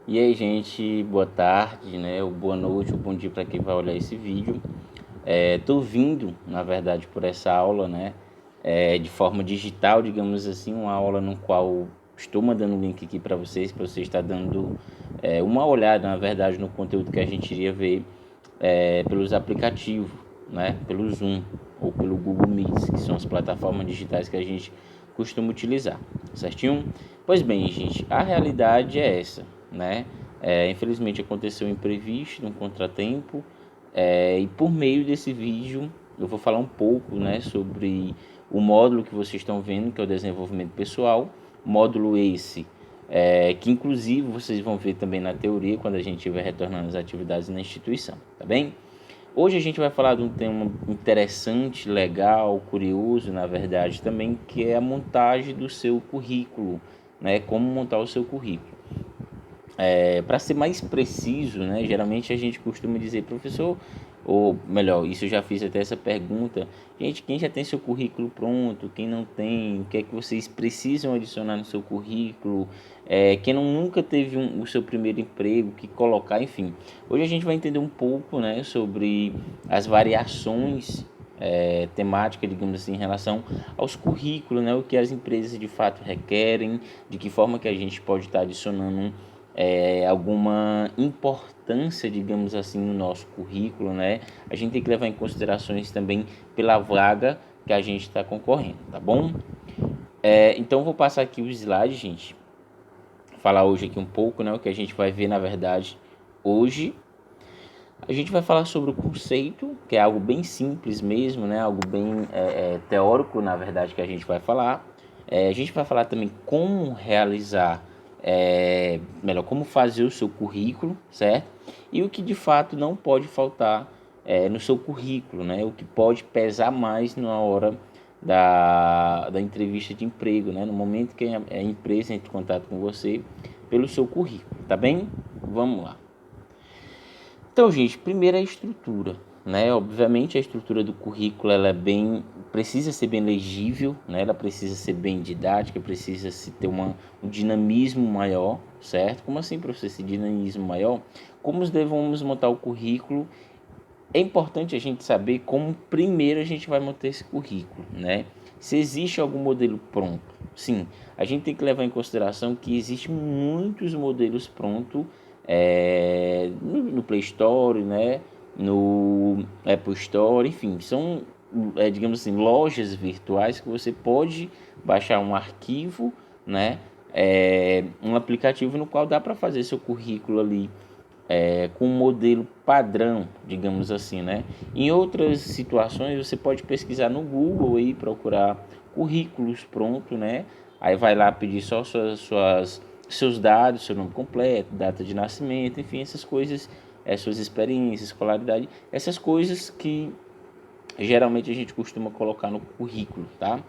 E aí, gente, boa tarde, né? Ou boa noite, ou bom dia para quem vai olhar esse vídeo. Tô vindo, na verdade, por essa aula, né? De forma digital, digamos assim, uma aula no qual estou mandando o link aqui para você estar dando uma olhada, na verdade, no conteúdo que a gente iria ver pelos aplicativos, né? Pelo Zoom ou pelo Google Meet, que são as plataformas digitais que a gente costuma utilizar, certinho? Pois bem, gente, a realidade é essa, né? Infelizmente aconteceu um imprevisto, um contratempo, e por meio desse vídeo eu vou falar um pouco, né, sobre o módulo que vocês estão vendo, que é o desenvolvimento pessoal, módulo esse que inclusive vocês vão ver também na teoria quando a gente estiver retornando às atividades na instituição, tá bem? Hoje a gente vai falar de um tema interessante, legal, curioso, na verdade, também, que é a montagem do seu currículo, né? Como montar o seu currículo. Para ser mais preciso, né? Geralmente a gente costuma dizer, professor, ou melhor, isso eu já fiz até essa pergunta, gente, quem já tem seu currículo pronto, quem não tem, o que é que vocês precisam adicionar no seu currículo, quem nunca teve o seu primeiro emprego, que colocar, enfim. Hoje a gente vai entender um pouco, né, sobre as variações temática, digamos assim, em relação aos currículos, né, o que as empresas de fato requerem, de que forma que a gente pode estar adicionando alguma importância, digamos assim, no nosso currículo, né? A gente tem que levar em considerações também pela vaga que a gente está concorrendo, tá bom? Então vou passar aqui o slide, gente. Falar hoje aqui um pouco, né? O que a gente vai ver, na verdade, hoje. A gente vai falar sobre o conceito, que é algo bem simples mesmo, né? Algo bem teórico, na verdade, que a gente vai falar. A gente vai falar também como realizar, melhor, como fazer o seu currículo, certo? E o que de fato não pode faltar no seu currículo, né? O que pode pesar mais na hora da entrevista de emprego, né? No momento que a empresa entra em contato com você pelo seu currículo, tá bem? Vamos lá. Então, gente, primeiro a estrutura, né? Obviamente a estrutura do currículo ela precisa ser bem legível, né? Ela precisa ser bem didática, precisa se ter um dinamismo maior, certo? Como assim, professor, esse dinamismo maior? Como devemos montar o currículo? É importante a gente saber como primeiro a gente vai montar esse currículo, né? Se existe algum modelo pronto. Sim, a gente tem que levar em consideração que existem muitos modelos prontos no Play Store, né? No Apple Store, enfim, são, digamos assim, lojas virtuais que você pode baixar um arquivo, né? Um aplicativo no qual dá para fazer seu currículo ali com um modelo padrão, digamos assim, né? Em outras situações você pode pesquisar no Google e procurar currículos pronto, né? Aí vai lá pedir só seus dados, seu nome completo, data de nascimento, enfim, essas coisas, suas experiências, escolaridade, essas coisas que geralmente a gente costuma colocar no currículo, tá?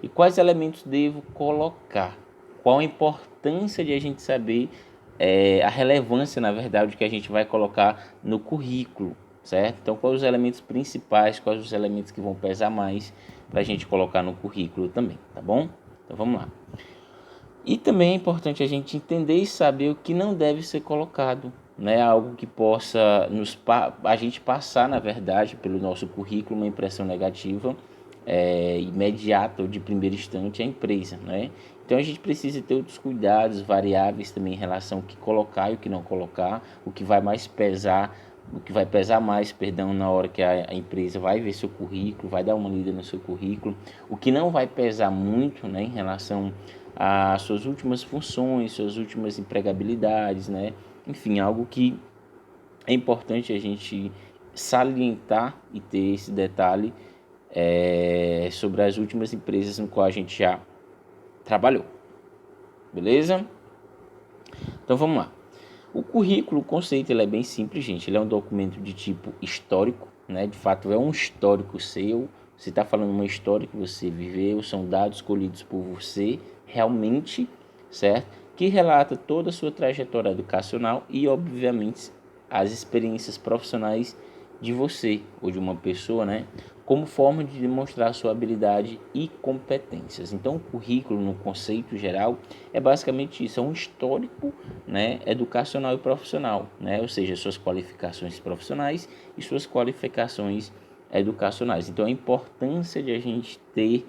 E quais elementos devo colocar? Qual a importância de a gente saber a relevância, na verdade, que a gente vai colocar no currículo, certo? Então, quais os elementos principais, quais os elementos que vão pesar mais para a gente colocar no currículo também, tá bom? Então, vamos lá. E também é importante a gente entender e saber o que não deve ser colocado, né? Algo que possa a gente passar, na verdade, pelo nosso currículo uma impressão negativa imediata ou de primeiro instante à empresa, né? Então a gente precisa ter outros cuidados, variáveis também em relação ao que colocar e o que não colocar, o que vai mais pesar, o que vai pesar mais, perdão, na hora que a empresa vai ver seu currículo, vai dar uma lida no seu currículo, o que não vai pesar muito, né, em relação às suas últimas funções, suas últimas empregabilidades, né? Enfim, algo que é importante a gente salientar e ter esse detalhe sobre as últimas empresas no qual a gente já trabalhou. Beleza? Então vamos lá. O currículo, o conceito, ele é bem simples, gente. Ele é um documento de tipo histórico, né? De fato, é um histórico seu. Você está falando uma história que você viveu, são dados colhidos por você, realmente, certo? Que relata toda a sua trajetória educacional e, obviamente, as experiências profissionais de você ou de uma pessoa, né? como forma de demonstrar sua habilidade e competências. Então, o currículo, no conceito geral, é basicamente isso, é um histórico, né, educacional e profissional, né, ou seja, suas qualificações profissionais e suas qualificações educacionais. Então, a importância de a gente ter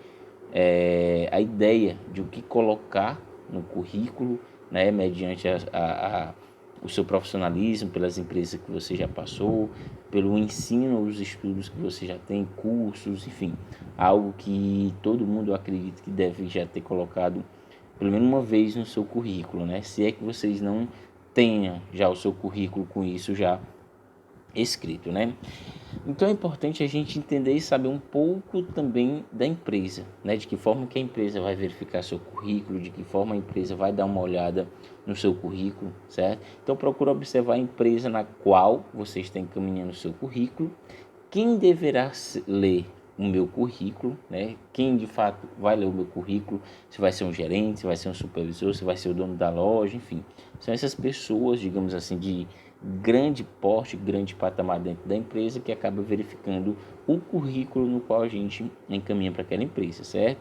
a ideia de o que colocar no currículo, né, mediante o seu profissionalismo, pelas empresas que você já passou, pelo ensino, os estudos que você já tem, cursos, enfim, algo que todo mundo acredita que deve já ter colocado pelo menos uma vez no seu currículo, né? Se é que vocês não tenham já o seu currículo com isso já escrito, né? Então é importante a gente entender e saber um pouco também da empresa, né? De que forma que a empresa vai verificar seu currículo, de que forma a empresa vai dar uma olhada no seu currículo, certo? Então procura observar a empresa na qual você está encaminhando o seu currículo, quem deverá ler o meu currículo, né? Quem de fato vai ler o meu currículo, se vai ser um gerente, se vai ser um supervisor, se vai ser o dono da loja, enfim. São essas pessoas, digamos assim, de grande porte, grande patamar dentro da empresa que acaba verificando o currículo no qual a gente encaminha para aquela empresa, certo?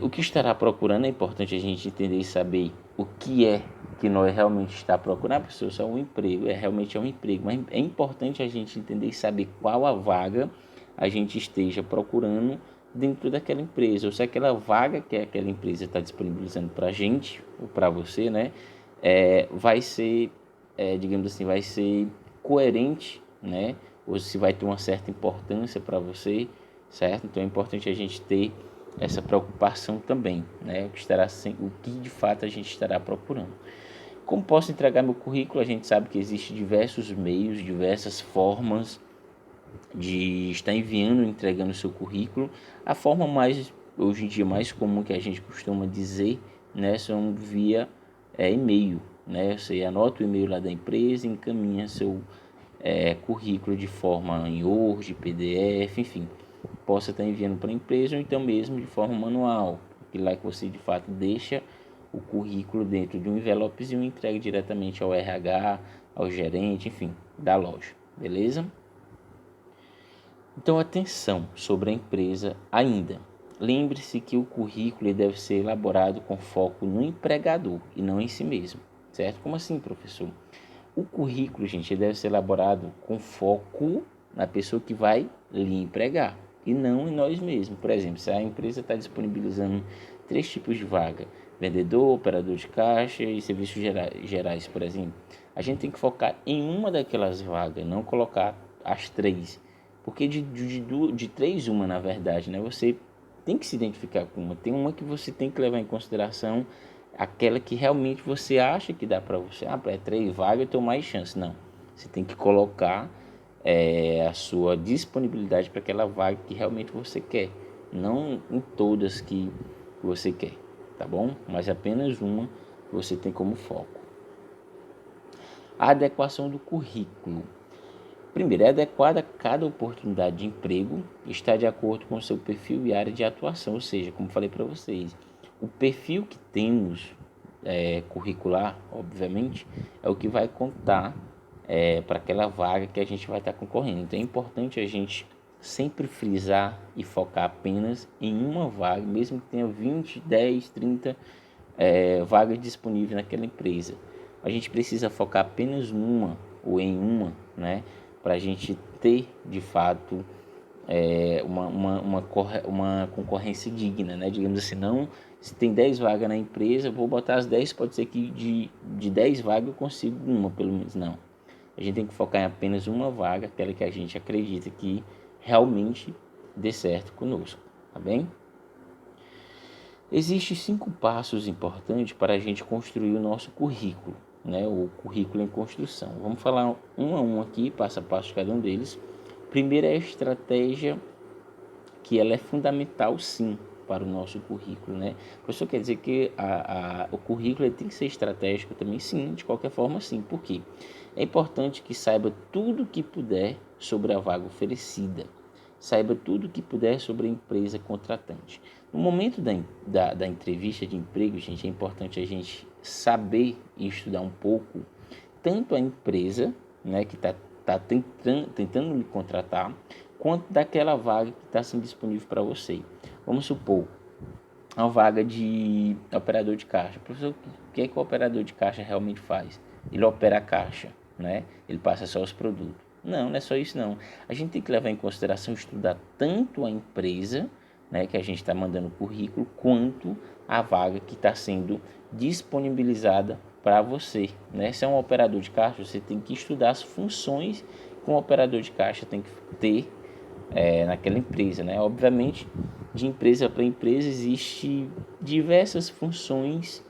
O que estará procurando é importante a gente entender e saber o que é que nós realmente está procurando. Pessoal, só um emprego, realmente é um emprego, mas é importante a gente entender e saber qual a vaga a gente esteja procurando dentro daquela empresa, ou se aquela vaga que aquela empresa está disponibilizando para a gente, ou para você, né, vai ser, digamos assim, vai ser coerente, né, ou se vai ter uma certa importância para você, certo? Então é importante a gente ter essa preocupação também, né? O que de fato a gente estará procurando. Como posso entregar meu currículo? A gente sabe que existem diversos meios, diversas formas de estar enviando e entregando o seu currículo. A forma mais, hoje em dia, mais comum que a gente costuma dizer, né, são via e-mail, né? Você anota o e-mail lá da empresa e encaminha seu currículo de forma em Word, PDF, enfim, possa estar enviando para a empresa ou então mesmo de forma manual, que lá que você de fato deixa o currículo dentro de um envelopezinho e entrega diretamente ao RH, ao gerente, enfim, da loja, beleza? Então atenção sobre a empresa ainda. Lembre-se que o currículo deve ser elaborado com foco no empregador e não em si mesmo, certo? Como assim, professor? O currículo, gente, deve ser elaborado com foco na pessoa que vai lhe empregar e não em nós mesmos. Por exemplo, se a empresa está disponibilizando 3 tipos de vaga, vendedor, operador de caixa e serviços gerais, por exemplo, a gente tem que focar em uma daquelas vagas, não colocar as 3. Porque de 3, uma na verdade, né? Você tem que se identificar com uma. Tem uma que você tem que levar em consideração aquela que realmente você acha que dá para você. É 3 vagas, eu tenho mais chance. Não. Você tem que colocar a sua disponibilidade para aquela vaga que realmente você quer. Não em todas que você quer, tá bom? Mas apenas uma você tem como foco. A adequação do currículo. Primeiro, é adequada a cada oportunidade de emprego, está de acordo com o seu perfil e área de atuação, ou seja, como falei para vocês, o perfil que temos curricular, obviamente, é o que vai contar para aquela vaga que a gente vai estar concorrendo. Então é importante a gente sempre frisar e focar apenas em uma vaga, mesmo que tenha 20, 10, 30 vagas disponíveis naquela empresa. A gente precisa focar apenas numa ou em uma, né? Para a gente ter de fato uma concorrência digna, né? Digamos assim, não, se tem 10 vagas na empresa, vou botar as 10, pode ser que de 10 vagas eu consigo uma, pelo menos, não. A gente tem que focar em apenas uma vaga, aquela que a gente acredita que realmente dê certo conosco, tá bem? Existem 5 passos importantes para a gente construir o nosso currículo, né? O currículo em construção. Vamos falar um a um aqui, passo a passo de cada um deles. Primeiro é a estratégia, que ela é fundamental sim para o nosso currículo, né? Isso quer dizer que o currículo tem que ser estratégico também? Sim, de qualquer forma sim. Por quê? É importante que saiba tudo o que puder sobre a vaga oferecida. Saiba tudo o que puder sobre a empresa contratante. No momento da entrevista de emprego, gente, é importante a gente saber e estudar um pouco tanto a empresa, né, que está tentando lhe contratar, quanto daquela vaga que está sendo disponível para você. Vamos supor, uma vaga de operador de caixa. Professor, o que é que o operador de caixa realmente faz? Ele opera a caixa, né? Ele passa só os produtos. Não, não é só isso não. A gente tem que levar em consideração estudar tanto a empresa, né, que a gente está mandando currículo, quanto a vaga que está sendo disponibilizada para você, né? Se é um operador de caixa, você tem que estudar as funções que um operador de caixa tem que ter naquela empresa, né? Obviamente, de empresa para empresa existe diversas funções,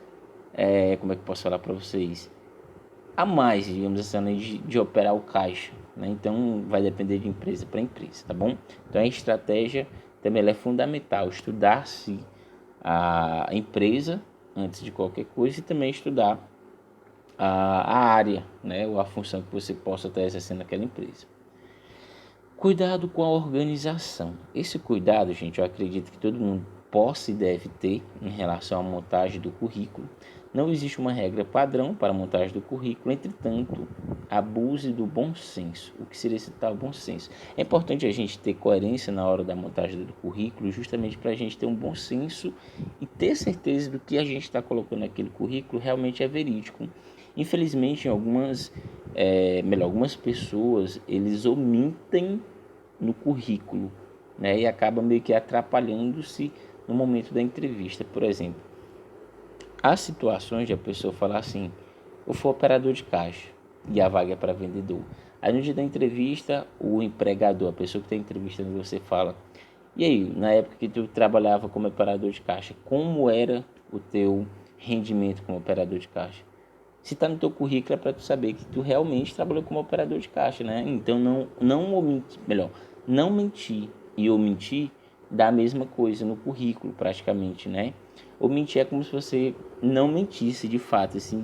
como é que eu posso falar para vocês? A mais, digamos assim, além de operar o caixa, né? Então, vai depender de empresa para empresa, tá bom? Então, a estratégia também é fundamental, estudar-se a empresa antes de qualquer coisa e também estudar a área, né? Ou a função que você possa estar exercendo naquela empresa. Cuidado com a organização. Esse cuidado, gente, eu acredito que todo mundo possa e deve ter em relação à montagem do currículo. Não existe uma regra padrão para a montagem do currículo, entretanto, abuse do bom senso. O que seria esse tal bom senso? É importante a gente ter coerência na hora da montagem do currículo, justamente para a gente ter um bom senso e ter certeza do que a gente está colocando naquele currículo realmente é verídico. Infelizmente, algumas pessoas, eles omitem no currículo, né? E acaba meio que atrapalhando-se no momento da entrevista. Por exemplo, há situações de a pessoa falar assim, eu fui operador de caixa e a vaga é para vendedor. Aí no dia da entrevista, o empregador, a pessoa que está entrevistando você fala, e aí, na época que tu trabalhava como operador de caixa, como era o teu rendimento como operador de caixa? Se está no teu currículo é para tu saber que tu realmente trabalhou como operador de caixa, né? Então não mentir e omitir dá a mesma coisa no currículo praticamente, né? Omitir é como se você não mentisse de fato, assim,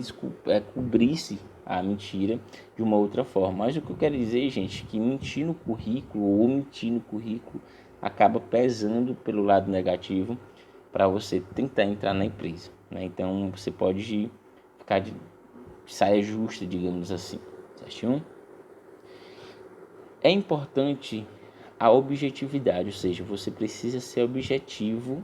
cobrisse a mentira de uma outra forma. Mas o que eu quero dizer, gente, é que mentir no currículo ou omitir no currículo acaba pesando pelo lado negativo para você tentar entrar na empresa, né? Então você pode ficar de saia justa, digamos assim, certinho? É importante a objetividade, ou seja, você precisa ser objetivo,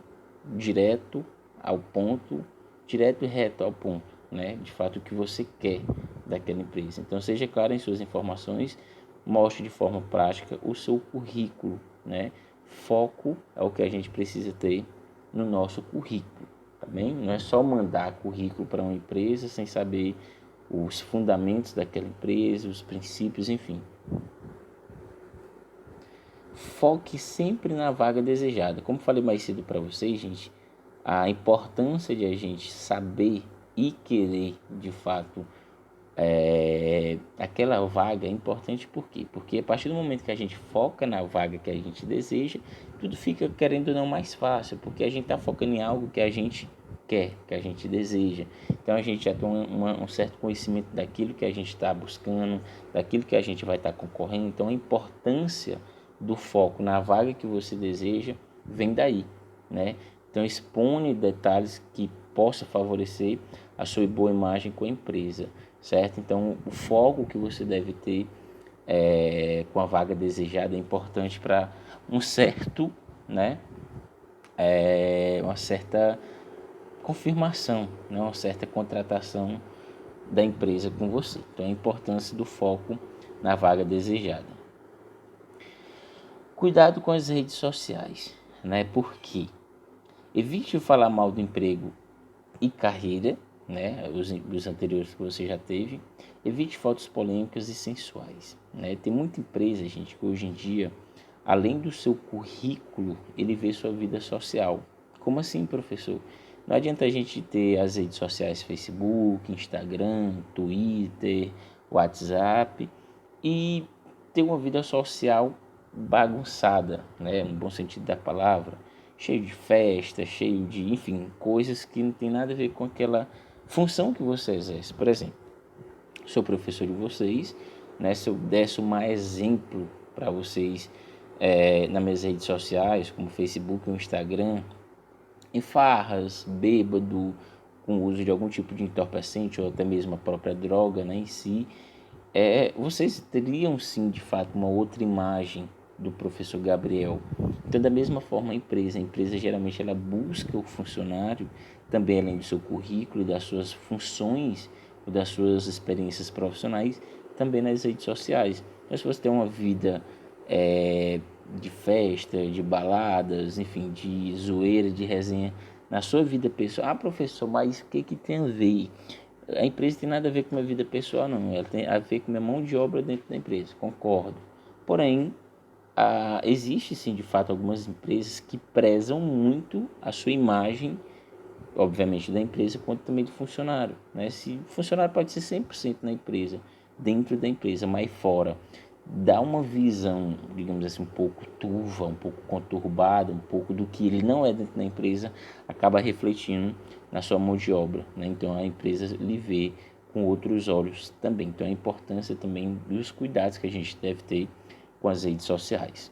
direto ao ponto, direto e reto ao ponto, né? De fato, o que você quer daquela empresa. Então, seja claro em suas informações, mostre de forma prática o seu currículo, né? Foco é o que a gente precisa ter no nosso currículo, tá bem? Não é só mandar currículo para uma empresa sem saber os fundamentos daquela empresa, os princípios, enfim. Foque sempre na vaga desejada. Como falei mais cedo para vocês, gente, a importância de a gente saber e querer, de fato, aquela vaga é importante por quê? Porque a partir do momento que a gente foca na vaga que a gente deseja, tudo fica, querendo ou não, mais fácil, porque a gente está focando em algo que a gente quer, que a gente deseja. Então a gente já tem um certo conhecimento daquilo que a gente está buscando, daquilo que a gente vai estar concorrendo. Então a importância do foco na vaga que você deseja vem daí, né? Então expone detalhes que possa favorecer a sua boa imagem com a empresa, certo? Então o foco que você deve ter com a vaga desejada é importante para um certo, né? Uma certa confirmação, né? Uma certa contratação da empresa com você. Então a importância do foco na vaga desejada. Cuidado com as redes sociais, né? Porque evite falar mal do emprego e carreira, né? Os anteriores que você já teve. Evite fotos polêmicas e sensuais, né? Tem muita empresa, gente, que hoje em dia, além do seu currículo, ele vê sua vida social. Como assim, professor? Não adianta a gente ter as redes sociais Facebook, Instagram, Twitter, WhatsApp e ter uma vida social bagunçada, né, no bom sentido da palavra, cheio de festa, cheio de, enfim, coisas que não tem nada a ver com aquela função que você exerce. Por exemplo, sou professor de vocês, né, se eu desse um exemplo para vocês nas minhas redes sociais, como Facebook ou Instagram, em farras, bêbado, com o uso de algum tipo de entorpecente ou até mesmo a própria droga, né, em si, vocês teriam sim de fato uma outra imagem do professor Gabriel. Então, da mesma forma, a empresa geralmente ela busca o funcionário, também além do seu currículo, das suas funções, das suas experiências profissionais, também nas redes sociais. Então, se você tem uma vida de festa, de baladas, enfim, de zoeira, de resenha, na sua vida pessoal, professor, mas o que tem a ver? A empresa tem nada a ver com a minha vida pessoal, não. Ela tem a ver com a minha mão de obra dentro da empresa, concordo. Porém, existe sim, de fato, algumas empresas que prezam muito a sua imagem, obviamente, da empresa, quanto também do funcionário. Né? Se o funcionário pode ser 100% na empresa, dentro da empresa, mas fora, dá uma visão, digamos assim, um pouco turva, um pouco conturbada, um pouco do que ele não é dentro da empresa, acaba refletindo na sua mão de obra. Né? Então, a empresa lhe vê com outros olhos também. Então, a importância também dos cuidados que a gente deve ter com as redes sociais.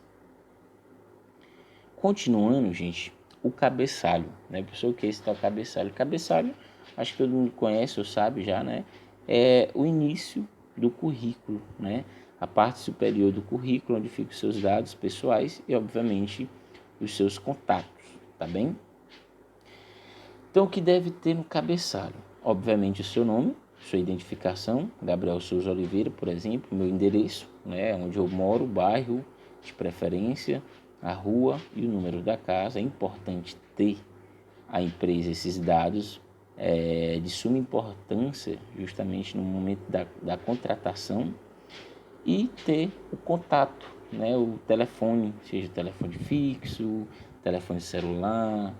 Continuando, gente, o cabeçalho, né? Pessoal, o que é esse tal cabeçalho? Cabeçalho, acho que todo mundo conhece ou sabe já, né? É o início do currículo, né? A parte superior do currículo, onde ficam os seus dados pessoais e, obviamente, os seus contatos, tá bem? Então, o que deve ter no cabeçalho? Obviamente, o seu nome, sua identificação, Gabriel Souza Oliveira, por exemplo, meu endereço, né? Onde eu moro, o bairro de preferência, a rua e o número da casa. É importante ter a empresa esses dados de suma importância justamente no momento da contratação e ter o contato, né? O telefone, seja telefone fixo, telefone celular,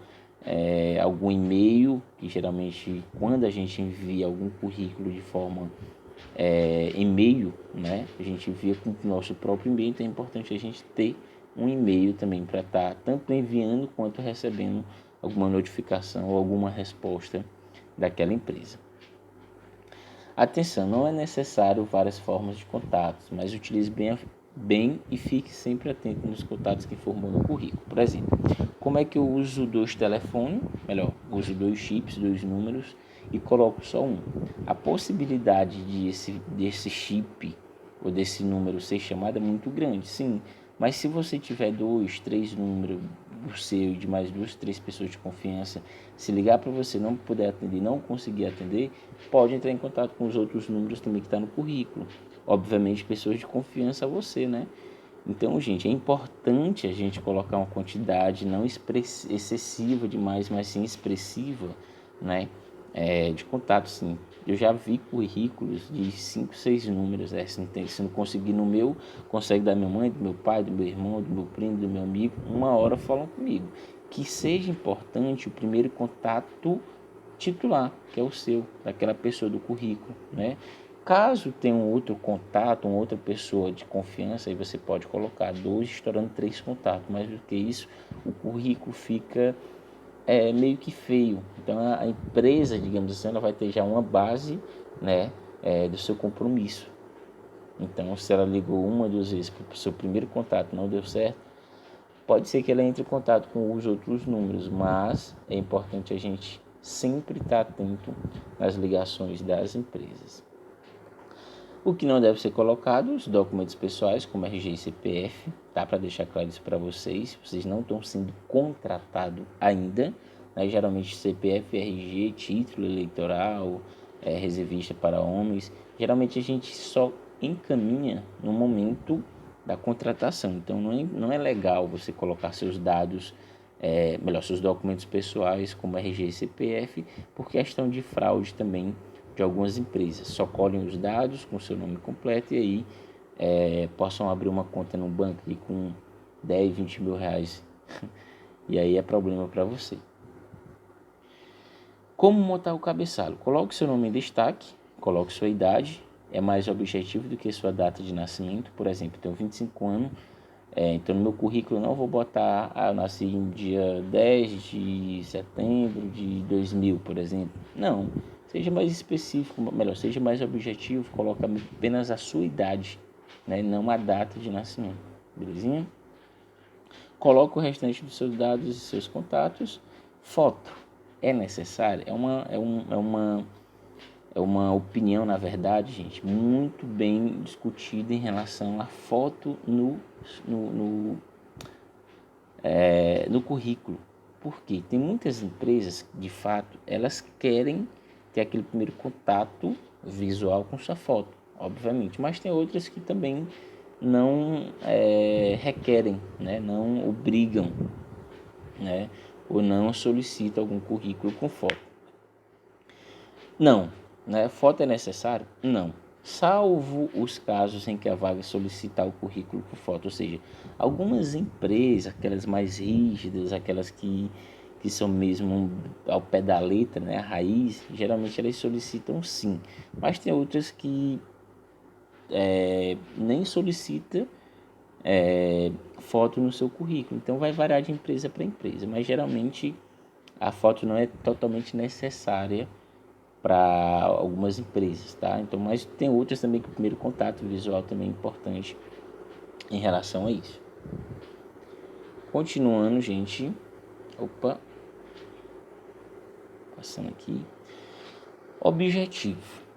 algum e-mail, que geralmente quando a gente envia algum currículo de forma e-mail, né? A gente envia com o nosso próprio e-mail, então é importante a gente ter um e-mail também para estar tanto enviando quanto recebendo alguma notificação ou alguma resposta daquela empresa. Atenção, não é necessário várias formas de contatos, mas utilize bem e fique sempre atento nos contatos que formou no currículo. Por exemplo, como é que eu uso 2 telefones? Melhor, uso 2 chips, 2 números e coloco só um. A possibilidade desse chip ou desse número ser chamado é muito grande, sim. Mas se você tiver 2, 3 números do seu e de mais 2, 3 pessoas de confiança, se ligar para você não puder atender, não conseguir atender, pode entrar em contato com os outros números também que está no currículo. Obviamente, pessoas de confiança a você, né? Então, gente, é importante a gente colocar uma quantidade não excessiva demais, mas sim expressiva, né? De contato, sim. Eu já vi currículos de 5, 6 números. Se não conseguir no meu, consegue da minha mãe, do meu pai, do meu irmão, do meu primo, do meu amigo. Uma hora falam comigo. Que seja importante o primeiro contato titular, que é o seu, daquela pessoa do currículo, né? Caso tenha um outro contato, uma outra pessoa de confiança, aí você pode colocar 2, estourando 3 contatos. Mais do que isso, o currículo fica meio que feio. Então, a empresa, digamos assim, ela vai ter já uma base, né, do seu compromisso. Então, se ela ligou uma, 2 vezes para o seu primeiro contato, não deu certo, pode ser que ela entre em contato com os outros números, mas é importante a gente sempre estar atento nas ligações das empresas. O que não deve ser colocado, os documentos pessoais, como RG e CPF, tá? Para deixar claro isso para vocês, vocês não estão sendo contratados ainda, né? Geralmente CPF, RG, título eleitoral, reservista para homens, geralmente a gente só encaminha no momento da contratação, então não é legal você colocar seus dados, seus documentos pessoais, como RG e CPF, por questão de fraude também de algumas empresas. Só colhem os dados com seu nome completo e aí possam abrir uma conta no banco e com 10, 20 mil reais. E aí é problema para você. Como montar o cabeçalho? Coloque seu nome em destaque, coloque sua idade, é mais objetivo do que sua data de nascimento. Por exemplo, eu tenho 25 anos, então no meu currículo não vou botar, eu nasci em dia 10 de setembro de 2000, por exemplo. Não, seja mais específico, melhor, seja mais objetivo, coloque apenas a sua idade, né, não a data de nascimento, belezinha? Coloque o restante dos seus dados e seus contatos. Foto é necessário? é uma opinião, na verdade, gente, muito bem discutida em relação à foto no currículo. Porque tem muitas empresas que, de fato, elas querem ter aquele primeiro contato visual com sua foto, obviamente. Mas tem outras que também não requerem, né? Não obrigam, né? Ou não solicitam algum currículo com foto. Não, né? Foto é necessário? Não. Salvo os casos em que a vaga solicitar o currículo por foto, ou seja, algumas empresas, aquelas mais rígidas, aquelas que são mesmo ao pé da letra, né, a raiz, geralmente elas solicitam sim, mas tem outras que nem solicita foto no seu currículo, então vai variar de empresa para empresa, mas geralmente a foto não é totalmente necessária para algumas empresas, tá? Então, mas tem outras também que o primeiro contato visual também é importante em relação a isso. Continuando, gente. Opa. Passando aqui. Objetivo.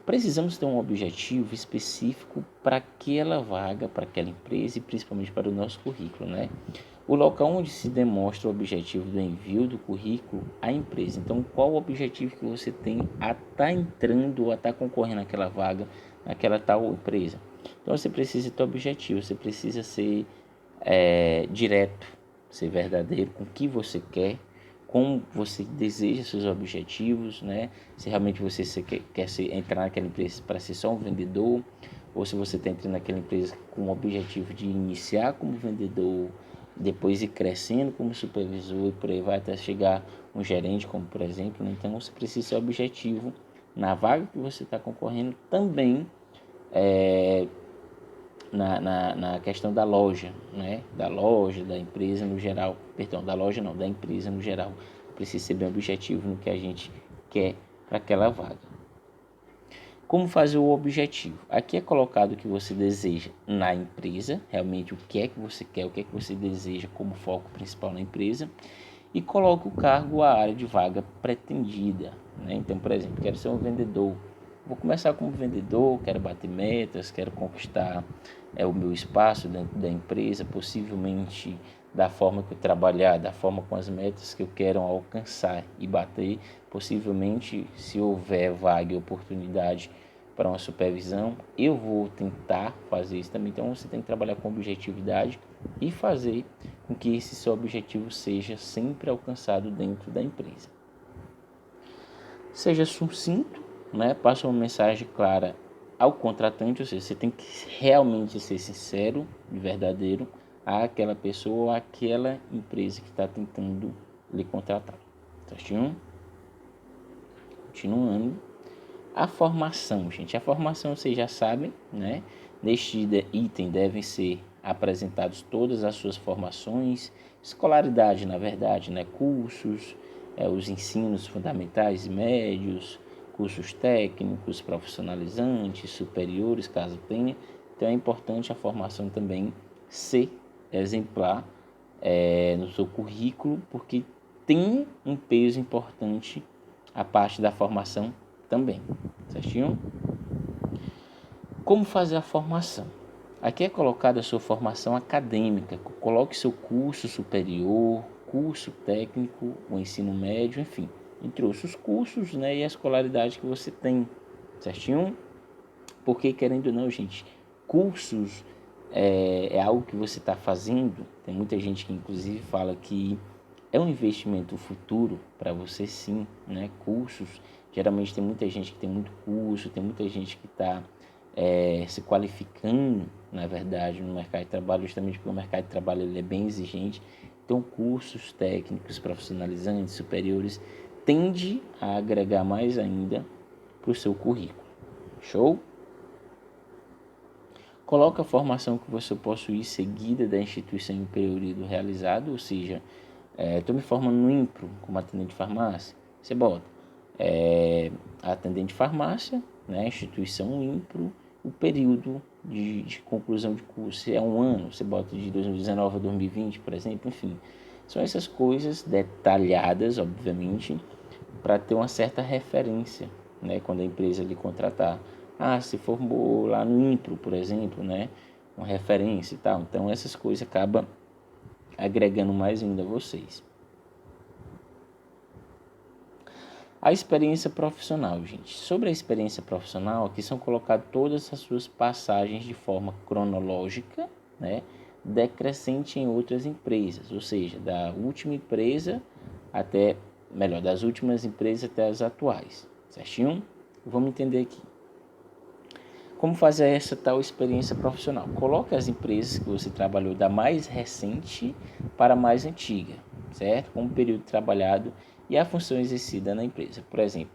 Precisamos ter um objetivo específico para aquela vaga, para aquela empresa e principalmente para o nosso currículo, né? O local onde se demonstra o objetivo do envio do currículo à empresa. Então, qual o objetivo que você tem a estar entrando ou a estar concorrendo àquela vaga, naquela tal empresa? Então, você precisa ter objetivo, você precisa ser direto, ser verdadeiro com o que você quer, como você deseja seus objetivos, né? Se realmente você quer entrar naquela empresa para ser só um vendedor, ou se você está entrando naquela empresa com o objetivo de iniciar como vendedor, depois ir crescendo como supervisor e por aí vai até chegar um gerente, como por exemplo. Né? Então você precisa ser objetivo na vaga que você está concorrendo, também na questão da loja, né? Da loja, da empresa no geral, perdão, da loja não, da empresa no geral. Precisa ser bem objetivo no que a gente quer para aquela vaga. Como fazer o objetivo? Aqui é colocado o que você deseja na empresa, realmente o que é que você quer, o que é que você deseja como foco principal na empresa, e coloca o cargo, a área de vaga pretendida. Né? Então, por exemplo, quero ser um vendedor. Vou começar como vendedor, quero bater metas, quero conquistar o meu espaço dentro da empresa, possivelmente da forma que eu trabalhar, da forma com as metas que eu quero alcançar e bater, possivelmente se houver vaga e oportunidade para uma supervisão, eu vou tentar fazer isso também. Então você tem que trabalhar com objetividade e fazer com que esse seu objetivo seja sempre alcançado dentro da empresa. Seja sucinto, né? Passe uma mensagem clara ao contratante, ou seja, você tem que realmente ser sincero e verdadeiro àquela pessoa ou àquela empresa que está tentando lhe contratar. Certinho? Continuando. A formação, gente. A formação vocês já sabem, né? Neste item devem ser apresentados todas as suas formações, escolaridade, na verdade, né? Cursos, os ensinos fundamentais e médios, cursos técnicos, profissionalizantes, superiores, caso tenha. Então é importante a formação também ser exemplar no seu currículo, porque tem um peso importante a parte da formação também, certinho? Como fazer a formação? Aqui é colocada a sua formação acadêmica. Coloque seu curso superior, curso técnico, o ensino médio, enfim, entre outros cursos, né, e a escolaridade que você tem, certinho? Porque, querendo ou não, gente, cursos é algo que você está fazendo. Tem muita gente que, inclusive, fala que é um investimento futuro para você, sim, né? Cursos, geralmente tem muita gente que tem muito curso, tem muita gente que está se qualificando, na verdade, no mercado de trabalho, justamente porque o mercado de trabalho ele é bem exigente. Então, cursos técnicos, profissionalizantes, superiores, tende a agregar mais ainda para o seu currículo. Show? Coloca a formação que você possui seguida da instituição em período realizado, ou seja, estou me formando no IMPRO como atendente de farmácia. Você bota atendente de farmácia, né, instituição IMPRO, o período de conclusão de curso é um ano, você bota de 2019 a 2020, por exemplo, enfim. São essas coisas detalhadas, obviamente, para ter uma certa referência, né, quando a empresa lhe contratar. Se formou lá no INPRO, por exemplo, né, uma referência e tal. Então, essas coisas acabam agregando mais ainda vocês. A experiência profissional, gente. Sobre a experiência profissional, aqui são colocadas todas as suas passagens de forma cronológica, né, decrescente em outras empresas, ou seja, da última empresa das últimas empresas até as atuais, certinho? Vamos entender aqui. Como fazer essa tal experiência profissional? Coloque as empresas que você trabalhou da mais recente para a mais antiga, certo? Com o período trabalhado e a função exercida na empresa. Por exemplo,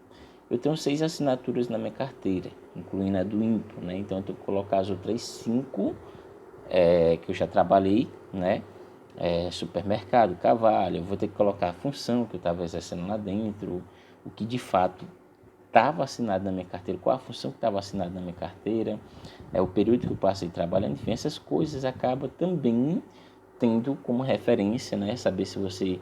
eu tenho 6 assinaturas na minha carteira, incluindo a do INPO, né? Então, eu tenho que colocar as outras 5 que eu já trabalhei, né? Supermercado, Cavalho, eu vou ter que colocar a função que eu estava exercendo lá dentro, o que de fato estava assinado na minha carteira, qual a função que estava assinada na minha carteira, o período que eu passei trabalhando, enfim, essas coisas acabam também tendo como referência, né, saber se você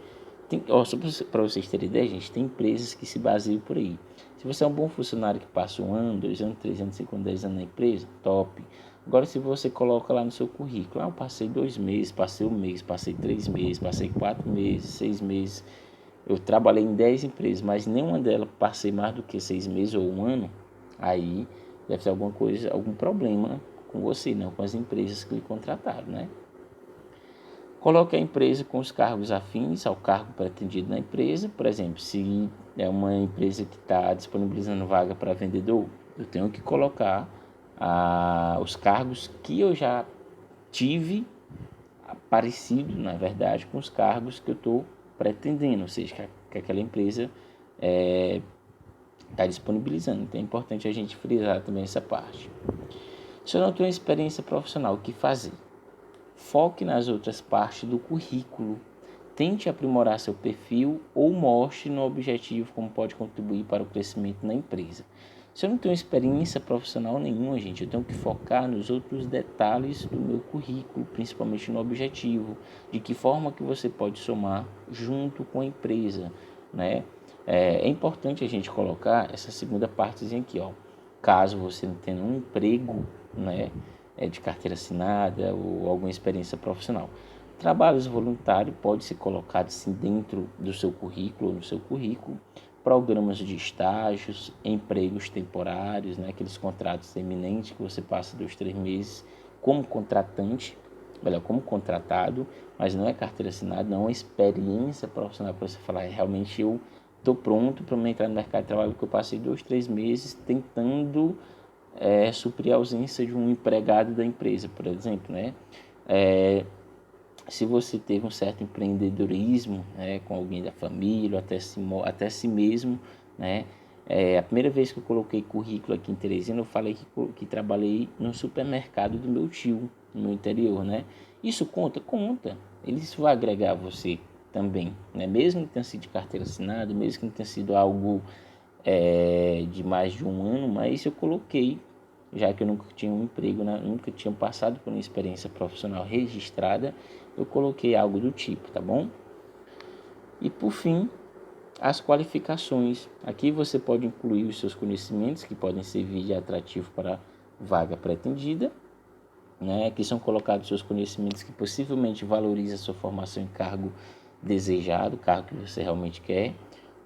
tem, só para vocês terem ideia, gente, tem empresas que se baseiam por aí. Se você é um bom funcionário que passa 1 ano, 2 anos, 3 anos, 5 anos, 10 anos na empresa, top. Agora, se você coloca lá no seu currículo, eu passei 2 meses, passei 1 mês, passei 3 meses, passei 4 meses, 6 meses, eu trabalhei em 10 empresas, mas nenhuma delas passei mais do que 6 meses ou 1 ano, aí deve ter alguma coisa, algum problema com você, não com as empresas que lhe contrataram, né? Coloque a empresa com os cargos afins ao cargo pretendido na empresa. Por exemplo, se é uma empresa que está disponibilizando vaga para vendedor, eu tenho que colocar os cargos que eu já tive parecido, na verdade, com os cargos que eu estou pretendendo, ou seja, que aquela empresa está disponibilizando. Então é importante a gente frisar também essa parte. Se eu não tenho experiência profissional, o que fazer? Foque nas outras partes do currículo. Tente aprimorar seu perfil ou mostre no objetivo como pode contribuir para o crescimento na empresa. Se eu não tenho experiência profissional nenhuma, gente, eu tenho que focar nos outros detalhes do meu currículo, principalmente no objetivo, de que forma que você pode somar junto com a empresa, né? É importante a gente colocar essa segunda partezinha aqui, ó. Caso você não tenha um emprego, né, de carteira assinada ou alguma experiência profissional. Trabalhos voluntários pode ser colocado sim dentro do seu currículo ou no seu currículo, programas de estágios, empregos temporários, né, aqueles contratos eminentes que você passa 2, 3 meses como contratante, como contratado, mas não é carteira assinada, não é uma experiência profissional para você falar, realmente eu estou pronto para entrar no mercado de trabalho, porque eu passei 2, 3 meses tentando suprir a ausência de um empregado da empresa, por exemplo, né? Se você teve um certo empreendedorismo, né, com alguém da família, até si mesmo, né? A primeira vez que eu coloquei currículo aqui em Teresina, eu falei que trabalhei no supermercado do meu tio, no meu interior, né? Isso conta? Conta. Isso vai agregar você também, né? Mesmo que tenha sido de carteira assinada, mesmo que não tenha sido algo de mais de 1 ano, mas eu coloquei, já que eu nunca tinha um emprego, né? Nunca tinha passado por uma experiência profissional registrada, eu coloquei algo do tipo, tá bom? E por fim, as qualificações. Aqui você pode incluir os seus conhecimentos, que podem servir de atrativo para a vaga pretendida, né? Aqui são colocados seus conhecimentos que possivelmente valorizam a sua formação em cargo desejado, cargo que você realmente quer.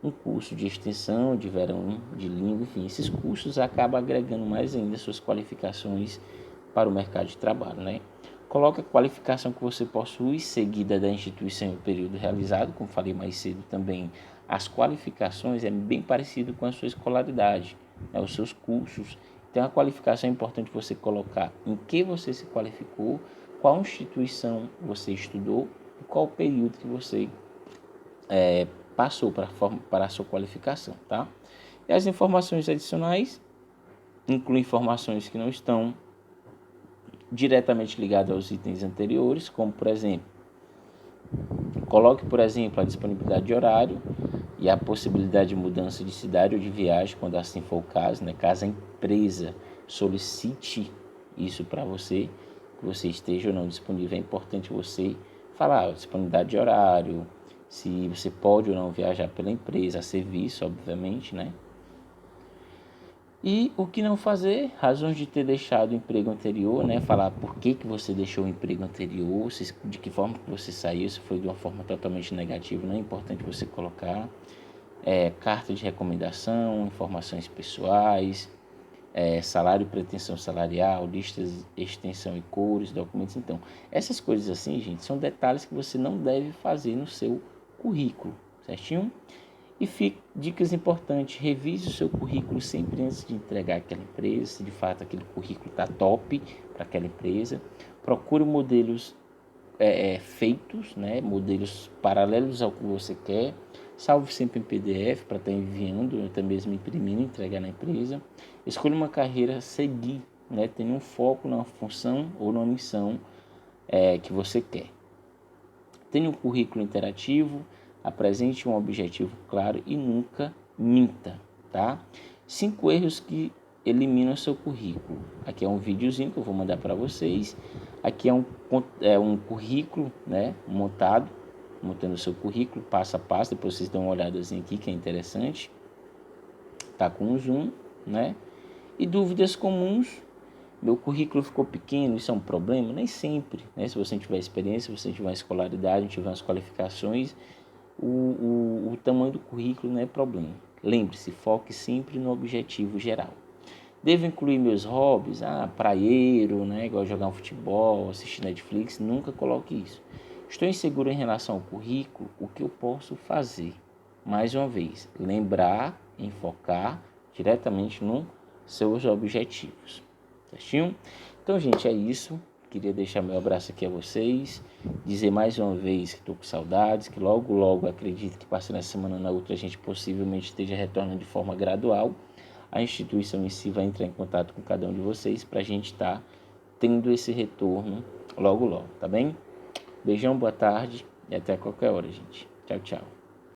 Um curso de extensão, de verão, de língua, enfim, esses cursos acabam agregando mais ainda suas qualificações para o mercado de trabalho, né? Coloque a qualificação que você possui, seguida da instituição e o período realizado, como falei mais cedo também, as qualificações é bem parecido com a sua escolaridade, né? Os seus cursos. Então, a qualificação é importante você colocar em que você se qualificou, qual instituição você estudou e qual período que você passou para a sua qualificação, tá? E as informações adicionais incluem informações que não estão diretamente ligadas aos itens anteriores, como, por exemplo, coloque, por exemplo, a disponibilidade de horário e a possibilidade de mudança de cidade ou de viagem, quando assim for o caso, né? Caso a empresa solicite isso para você, que você esteja ou não disponível, é importante você falar a disponibilidade de horário, se você pode ou não viajar pela empresa, a serviço, obviamente, né? E o que não fazer, razões de ter deixado o emprego anterior, né? Falar por que você deixou o emprego anterior, de que forma que você saiu, se foi de uma forma totalmente negativa, não é importante você colocar. Carta de recomendação, informações pessoais, salário e pretensão salarial, listas, extensão e cores, documentos. Então, essas coisas assim, gente, são detalhes que você não deve fazer no seu currículo, certinho? E dicas importantes, revise o seu currículo sempre antes de entregar aquela empresa, se de fato aquele currículo está top para aquela empresa. Procure modelos feitos, né, modelos paralelos ao que você quer. Salve sempre em PDF para estar enviando, até mesmo imprimindo e entregar na empresa. Escolha uma carreira a seguir, né, tenha um foco na função ou na missão que você quer. Tenha um currículo interativo, apresente um objetivo claro e nunca minta, tá? 5 erros que eliminam seu currículo. Aqui é um videozinho que eu vou mandar para vocês. Aqui é um currículo, né, montando o seu currículo passo a passo. Depois vocês dão uma olhadazinha aqui que é interessante. Tá com um zoom, né? E dúvidas comuns. Meu currículo ficou pequeno, isso é um problema? Nem sempre, né? Se você tiver experiência, se você tiver escolaridade, tiver as qualificações, o tamanho do currículo não é problema. Lembre-se, foque sempre no objetivo geral. Devo incluir meus hobbies? Praieiro, né? Igual jogar um futebol, assistir Netflix, nunca coloque isso. Estou inseguro em relação ao currículo, o que eu posso fazer? Mais uma vez, lembrar, enfocar diretamente nos seus objetivos. Certinho? Então, gente, é isso. Queria deixar meu abraço aqui a vocês. Dizer mais uma vez que estou com saudades, que logo, acredito que passando essa semana na outra, a gente possivelmente esteja retornando de forma gradual. A instituição em si vai entrar em contato com cada um de vocês para a gente estar tendo esse retorno logo, tá bem? Beijão, boa tarde e até qualquer hora, gente. Tchau, tchau.